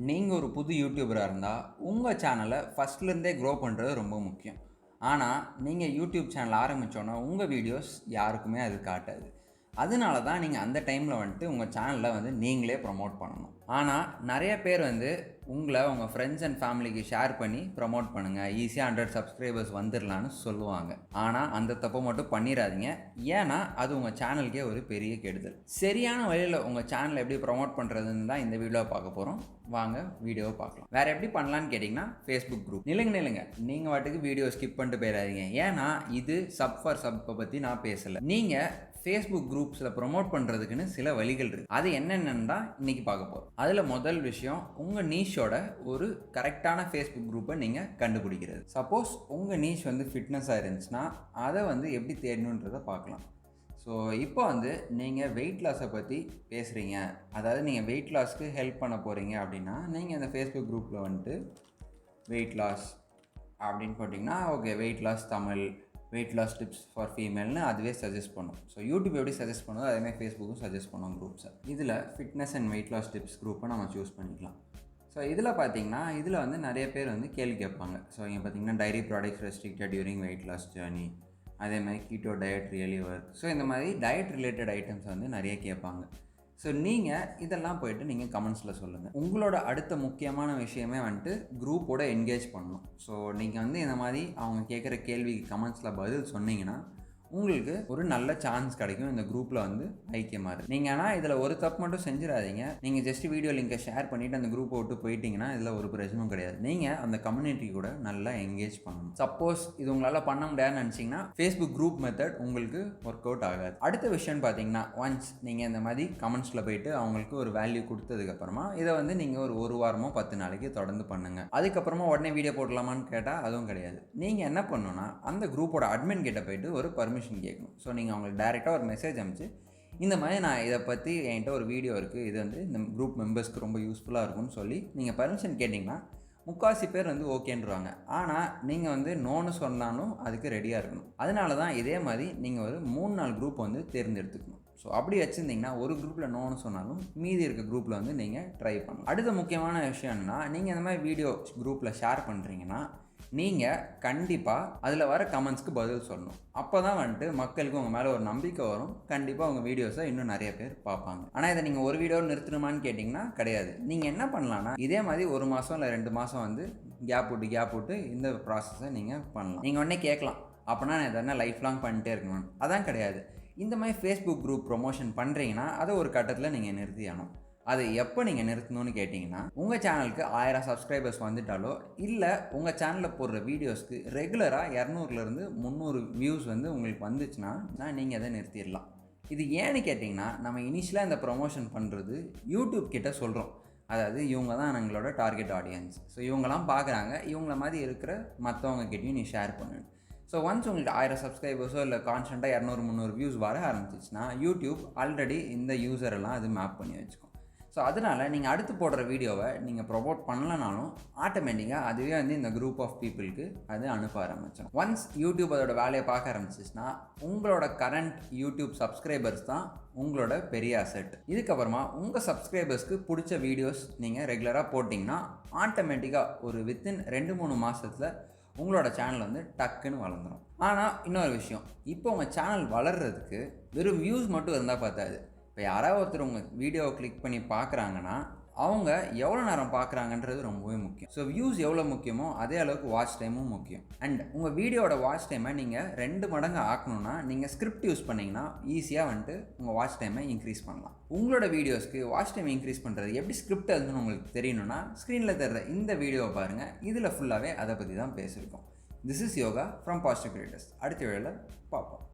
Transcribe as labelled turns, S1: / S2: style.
S1: நீங்க ஒரு புது யூடியூபரா இருந்தா, உங்க சேனல ஃபர்ஸ்ட்லேருந்தே க்ரோ பண்றது ரொம்ப முக்கியம். ஆனா, நீங்க யூடியூப் சேனல் ஆரம்பிச்சோன, உங்க வீடியோஸ் யாருக்குமே அது காட்டாது. அதனால தான் நீங்க அந்த டைம்ல வந்துட்டு உங்க சேனல வந்து நீங்களே ப்ரமோட் பண்ணணும். ஆனா, நெறைய பேர் வந்து உங்கள உங்க ஃப்ரெண்ட்ஸ் அண்ட் ஃபேமிலிக்கு ஷேர் பண்ணி ப்ரமோட் பண்ணுங்க. ஈஸியா 100 சப்ஸ்கிரைபர்ஸ் வந்துரலான்னு சொல்லுவாங்க. ஆனா, அந்த தப்ப மட்டும் பண்ணிறாதீங்க. ஏன்னா, அது உங்க சேனலுக்கே ஒரு பெரிய கெடுதல். சரியான வழியில உங்க சேனல எப்படி ப்ரமோட் பண்றதுன்னு தான் இந்த வீடியோல பார்க்க போறோம். வாங்க வீடியோவ பார்க்கலாம். வேற எப்படி பண்ணலான்னு கேட்டீங்கன்னா, Facebook குரூப். நில்லுங்க. நீங்க பாட்டுக்கு வீடியோ ஸ்கிப் பண்ணிட்டு போயிறாதீங்க. ஏன்னா, இது சப் ஃபார் சப்ப பத்தி நான் பேசல. நீங்க Facebook குரூப்ஸ்ல ப்ரமோட் பண்றதுக்குன்னு சில வழிகள் இருக்கு. அது என்னென்னன்னு தான் இன்னைக்கு பார்க்க போறோம். அதுல முதல் விஷயம் உங்க நீஷோட ஒரு கரெக்டான Facebook குரூப்பை நீங்க கண்டுபிடிக்கிறது. சப்போஸ் உங்க நீஷ் வந்து ஃபிட்னஸா இருந்துச்சுன்னா, அதை வந்து எப்படி தேடணுன்றத பார்க்கலாம். ஸோ இப்போ வந்து நீங்கள் வெயிட் லாஸை பற்றி பேசுகிறீங்க, அதாவது நீங்கள் வெயிட் லாஸ்க்கு ஹெல்ப் பண்ண போகிறீங்க அப்படின்னா, நீங்கள் இந்த ஃபேஸ்புக் குரூப்பில் வந்துட்டு வெயிட் லாஸ் அப்படின்னு போட்டிங்கன்னா, okay weight loss Tamil, weight loss tips for ஃபீமேல்னு அதுவே சஜஸ்ட் பண்ணும். ஸோ யூடியூப் எப்படி சஜஸ்ட் பண்ணுதோ அதேமாதிரி ஃபேஸ்புக்கும் சஜஸ்ட் பண்ணும் குரூப்ஸை. இதில் fitness and weight loss tips குரூப்பை நம்ம சூஸ் பண்ணிக்கலாம். ஸோ இதில் பார்த்தீங்கன்னா, இதில் வந்து நிறைய பேர் வந்து கேள்வி கேட்பாங்க. ஸோ இங்கே பார்த்தீங்கன்னா dairy products restricted during weight loss journey, அதே மாதிரி keto diet really work. So இந்த மாதிரி டயட் ரிலேட்டட் ஐட்டம்ஸ் வந்து நிறைய கேட்பாங்க. ஸோ நீங்கள் இதெல்லாம் போய்ட்டு நீங்கள் கமெண்ட்ஸில் சொல்லுங்கள். உங்களோட அடுத்த முக்கியமான விஷயமே வந்துட்டு குரூப்போட என்கேஜ் பண்ணணும். ஸோ நீங்கள் வந்து இந்த மாதிரி அவங்க கேட்குற கேள்விக்கு கமெண்ட்ஸில் பதில் சொன்னீங்கன்னா உங்களுக்கு ஒரு நல்ல சான்ஸ் கிடைக்கும் இந்த குரூப்பில் வந்து ஐக்கியமாக இருக்குது. நீங்கள் ஆனால் இதில் ஒரு தப்பு மட்டும் செஞ்சிடாதீங்க. நீங்கள் ஜஸ்ட் வீடியோ லிங்கை ஷேர் பண்ணிவிட்டு அந்த குரூப்பை விட்டு போயிட்டீங்கன்னா இதில் ஒரு பிரச்சனையும் கிடையாது. நீங்கள் அந்த கம்யூனிட்டி கூட நல்லா என்கேஜ் பண்ணணும். சப்போஸ் இது உங்களால் பண்ண முடியாதுன்னு நினச்சிங்கன்னா ஃபேஸ்புக் குரூப் மெத்தட் உங்களுக்கு ஒர்க் அவுட் ஆகாது. அடுத்த விஷயம்னு பார்த்தீங்கன்னா, ஒன்ஸ் நீங்கள் இந்த மாதிரி கமெண்ட்ஸில் போயிட்டு அவங்களுக்கு ஒரு வேல்யூ கொடுத்ததுக்கப்புறமா இதை வந்து நீங்கள் ஒரு வாரமோ 10 நாளைக்கு தொடர்ந்து பண்ணுங்கள். அதுக்கப்புறமா உடனே வீடியோ போடலாமான்னு கேட்டால் அதுவும் கிடையாது. நீங்கள் என்ன பண்ணணும்னா அந்த குரூப்போட அட்மின் கிட்ட போயிட்டு ஒரு பர்மிஷன் கேட்கணும். ஸோ நீங்கள் அவங்களுக்கு டைரெக்டாக ஒரு மெசேஜ் அனுப்பிச்சு, இந்த மாதிரி நான் இதை பற்றி என்கிட்ட ஒரு வீடியோ இருக்குது, இது வந்து இந்த குரூப் மெம்பர்ஸ்க்கு ரொம்ப யூஸ்ஃபுல்லாக இருக்கும்னு சொல்லி நீங்கள் பர்மிஷன் கேட்டிங்கன்னா முக்கால்வாசி பேர் வந்து ஓகேன்றாங்க. ஆனால் நீங்கள் வந்து நோன்னு சொன்னாலும் அதுக்கு ரெடியாக இருக்கணும். அதனால தான் இதே மாதிரி நீங்கள் ஒரு 3-4 குரூப் வந்து தேர்ந்தெடுத்துக்கணும். ஸோ அப்படி வச்சுருந்தீங்கன்னா ஒரு குரூப்பில் நோன்னு சொன்னாலும் மீதி இருக்க குரூப்பில் வந்து நீங்கள் ட்ரை பண்ணலாம். அடுத்த முக்கியமான விஷயம் என்னன்னா, நீங்கள் இந்த மாதிரி வீடியோ குரூப்பில் ஷேர் பண்ணுறீங்கன்னா நீங்கள் கண்டிப்பாக அதில் வர கமெண்ட்ஸ்க்கு பதில் சொல்லணும். அப்போ தான் வந்துட்டு மக்களுக்கு உங்கள் மேலே ஒரு நம்பிக்கை வரும். கண்டிப்பாக உங்கள் வீடியோஸை இன்னும் நிறைய பேர் பார்ப்பாங்க. ஆனால் இதை நீங்கள் ஒரு வீடியோ நிறுத்தணுமான்னு கேட்டிங்கன்னா கிடையாது. நீங்கள் என்ன பண்ணலான்னா, இதே மாதிரி 1 மாதம் இல்லை 2 மாதம் வந்து கேப் விட்டு இந்த ப்ராசஸை நீங்கள் பண்ணலாம். நீங்கள் உடனே கேட்கலாம், அப்போனா நான் எதனா லைஃப் லாங் பண்ணிட்டே இருக்கணும். அதான் கிடையாது. இந்த மாதிரி ஃபேஸ்புக் குரூப் ப்ரொமோஷன் பண்ணுறீங்கன்னா அதை ஒரு கட்டத்தில் நீங்கள் நிறுத்தி ஆகணும். அதை எப்போ நீங்கள் நிறுத்தணும்னு கேட்டிங்கன்னா, உங்கள் சேனலுக்கு 1000 சப்ஸ்கிரைபர்ஸ் வந்துட்டாலோ இல்லை உங்கள் சேனலில் போடுற வீடியோஸ்க்கு ரெகுலராக 200லேருந்து 300 வியூஸ் வந்து உங்களுக்கு வந்துச்சுன்னா நீங்கள் அதை நிறுத்திடலாம். இது ஏன்னு கேட்டிங்கன்னா, நம்ம இனிஷியலாக இந்த ப்ரொமோஷன் பண்ணுறது யூடியூப் கிட்ட சொல்கிறோம். அதாவது இவங்க தான் எங்களோட டார்கெட் ஆடியன்ஸ். ஸோ இவங்கெல்லாம் பார்க்குறாங்க, இவங்கள மாதிரி இருக்கிற மற்றவங்க கிட்டேயும் நீ ஷேர் பண்ணு. ஸோ ஒன்ஸ் உங்களுக்கு 1000 சப்ஸ்கிரைபர்ஸோ இல்லை கான்ஸ்டண்ட்டாக 200-300 வியூஸ் வர ஆரம்பிச்சிச்சுன்னா யூடியூப் ஆல்ரெடி இந்த யூசரெல்லாம் அது மேப் பண்ணி வச்சுக்கும். ஸோ அதனால் நீங்கள் அடுத்து போடுற வீடியோவை நீங்கள் ப்ரொமோட் பண்ணலனாலும் ஆட்டோமேட்டிக்காக அதுவே வந்து இந்த குரூப் ஆஃப் பீப்புளுக்கு அது அனுப்ப ஆரம்பிச்சோம். ஒன்ஸ் யூடியூப் அதோட வேலையை பார்க்க ஆரம்பிச்சிச்சுன்னா உங்களோட கரண்ட் யூடியூப் சப்ஸ்கிரைபர்ஸ் தான் உங்களோட பெரிய அசெட். இதுக்கப்புறமா உங்கள் சப்ஸ்கிரைபர்ஸ்க்கு பிடிச்ச வீடியோஸ் நீங்கள் ரெகுலராக போட்டிங்கன்னா ஆட்டோமேட்டிக்காக ஒரு வித்தின் 2-3 மாதத்தில் உங்களோட சேனல் வந்து டக்குன்னு வளர்ந்துடும். ஆனால் இன்னொரு விஷயம், இப்போ உங்கள் சேனல் வளர்கிறதுக்கு வெறும் வியூஸ் மட்டும் இருந்தால் பார்த்தாது. இப்போ யாராவது ஒருத்தர் உங்கள் வீடியோவை கிளிக் பண்ணி பார்க்குறாங்கன்னா அவங்க எவ்வளோ நேரம் பார்க்குறாங்கன்றது ரொம்பவே முக்கியம். ஸோ வியூஸ் எவ்வளோ முக்கியமோ அதே அளவுக்கு வாட்ச் டைமும் முக்கியம். அண்ட் உங்கள் வீடியோட வாட்ச் டைமை நீங்கள் 2 மடங்கு ஆக்கணும்னா நீங்கள் ஸ்கிரிப்ட் யூஸ் பண்ணிங்கன்னா ஈஸியாக வந்துட்டு உங்கள் வாட்ச் டைமை இன்க்ரீஸ் பண்ணலாம். உங்களோட வீடியோஸ்க்கு வாட்ச் டைம் இன்க்ரீஸ் பண்ணுறது எப்படி ஸ்கிரிப்ட் எழுதுன்னு உங்களுக்கு தெரியணும்னா ஸ்க்ரீனில் தர்ற இந்த வீடியோவை பாருங்கள். இதில் ஃபுல்லாகவே அதை பற்றி தான் பேசியிருக்கோம். This is yoga from positive creators. அடுத்த வேளையில் பார்ப்போம்.